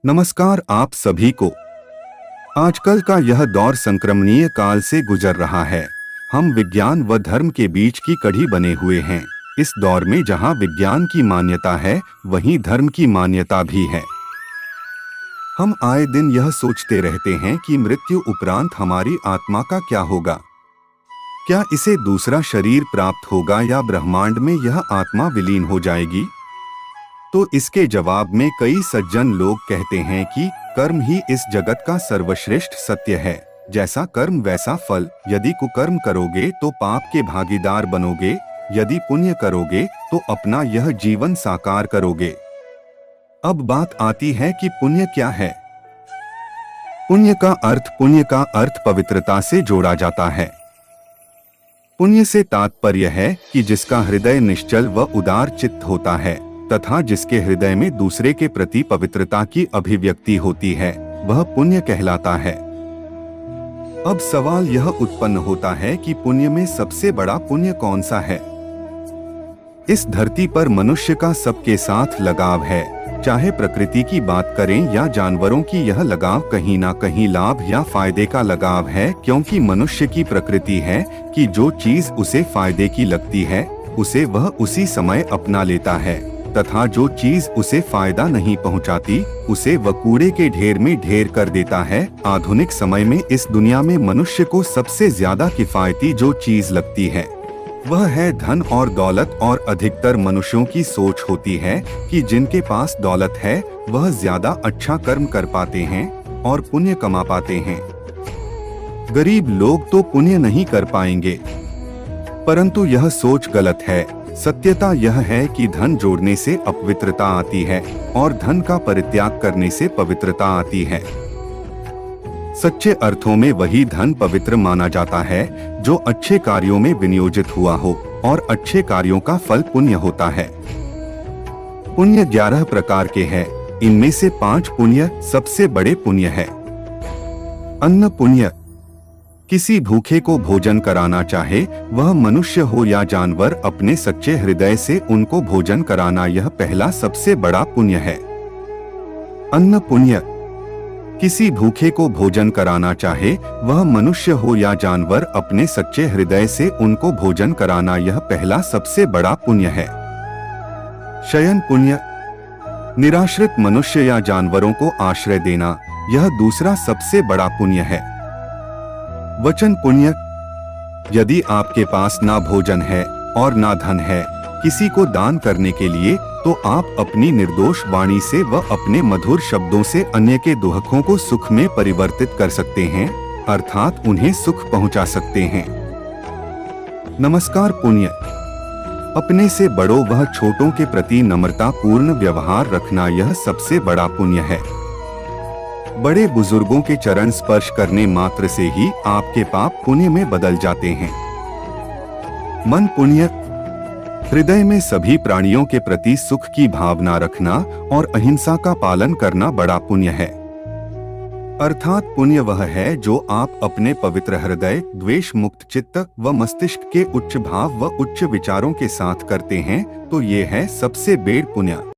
नमस्कार आप सभी को। आजकल का यह दौर संक्रमणीय काल से गुजर रहा है। हम विज्ञान व धर्म के बीच की कड़ी बने हुए हैं। इस दौर में जहां विज्ञान की मान्यता है, वहीं धर्म की मान्यता भी है। हम आए दिन यह सोचते रहते हैं कि मृत्यु उपरांत हमारी आत्मा का क्या होगा। क्या इसे दूसरा शरीर प्राप्त होगा या ब्रह्मांड में यह आत्मा विलीन हो जाएगी? तो इसके जवाब में कई सज्जन लोग कहते हैं कि कर्म ही इस जगत का सर्वश्रेष्ठ सत्य है। जैसा कर्म वैसा फल। यदि कुकर्म करोगे तो पाप के भागीदार बनोगे, यदि पुण्य करोगे तो अपना यह जीवन साकार करोगे। अब बात आती है कि पुण्य क्या है। पुण्य का अर्थ पवित्रता से जोड़ा जाता है। पुण्य से तात्पर्य है कि जिसका हृदय निश्चल व उदार चित्त होता है तथा जिसके हृदय में दूसरे के प्रति पवित्रता की अभिव्यक्ति होती है, वह पुण्य कहलाता है। अब सवाल यह उत्पन्न होता है कि पुण्य में सबसे बड़ा पुण्य कौन सा है। इस धरती पर मनुष्य का सबके साथ लगाव है। चाहे प्रकृति की बात करें या जानवरों की, यह लगाव कहीं ना कहीं लाभ या फायदे का लगाव है, क्योंकि मनुष्य की प्रकृति है कि जो चीज उसे फायदे की लगती है उसे वह उसी समय अपना लेता है, तथा जो चीज उसे फायदा नहीं पहुंचाती उसे वह कूड़े के ढेर में ढेर कर देता है। आधुनिक समय में इस दुनिया में मनुष्य को सबसे ज्यादा किफायती जो चीज लगती है वह है धन और दौलत, और अधिकतर मनुष्यों की सोच होती है कि जिनके पास दौलत है वह ज्यादा अच्छा कर्म कर पाते हैं और पुण्य कमा पाते हैं। गरीब लोग तो पुण्य नहीं कर पाएंगे, परंतु यह सोच गलत है। सत्यता यह है कि धन जोड़ने से अपवित्रता आती है और धन का परित्याग करने से पवित्रता आती है। सच्चे अर्थों में वही धन पवित्र माना जाता है जो अच्छे कार्यों में विनियोजित हुआ हो, और अच्छे कार्यों का फल पुण्य होता है। पुण्य 11 प्रकार के हैं। इनमें से 5 पुण्य सबसे बड़े पुण्य है। अन्न पुण्य। किसी भूखे को भोजन कराना, चाहे वह मनुष्य हो या जानवर, अपने सच्चे हृदय से उनको भोजन कराना, यह पहला सबसे बड़ा पुण्य है। अन्न पुण्य। किसी भूखे को भोजन कराना, चाहे वह मनुष्य हो या जानवर, अपने सच्चे हृदय से उनको भोजन कराना, यह पहला सबसे बड़ा पुण्य है। शयन पुण्य। निराश्रित मनुष्य या जानवरों को आश्रय देना, यह दूसरा सबसे बड़ा पुण्य है। वचन पुण्य। यदि आपके पास ना भोजन है और ना धन है किसी को दान करने के लिए, तो आप अपनी निर्दोष वाणी से व अपने मधुर शब्दों से अन्य के दुखों को सुख में परिवर्तित कर सकते हैं, अर्थात उन्हें सुख पहुंचा सकते हैं। नमस्कार पुण्य। अपने से बड़ों व छोटों के प्रति नम्रता पूर्ण व्यवहार रखना, यह सबसे बड़ा पुण्य है। बड़े बुजुर्गों के चरण स्पर्श करने मात्र से ही आपके पाप पुण्य में बदल जाते हैं। मन पुण्य। हृदय में सभी प्राणियों के प्रति सुख की भावना रखना और अहिंसा का पालन करना बड़ा पुण्य है। अर्थात पुण्य वह है जो आप अपने पवित्र हृदय, द्वेष मुक्त चित्त व मस्तिष्क के उच्च भाव व उच्च विचारों के साथ करते हैं, तो ये है सबसे बड़ा पुण्य।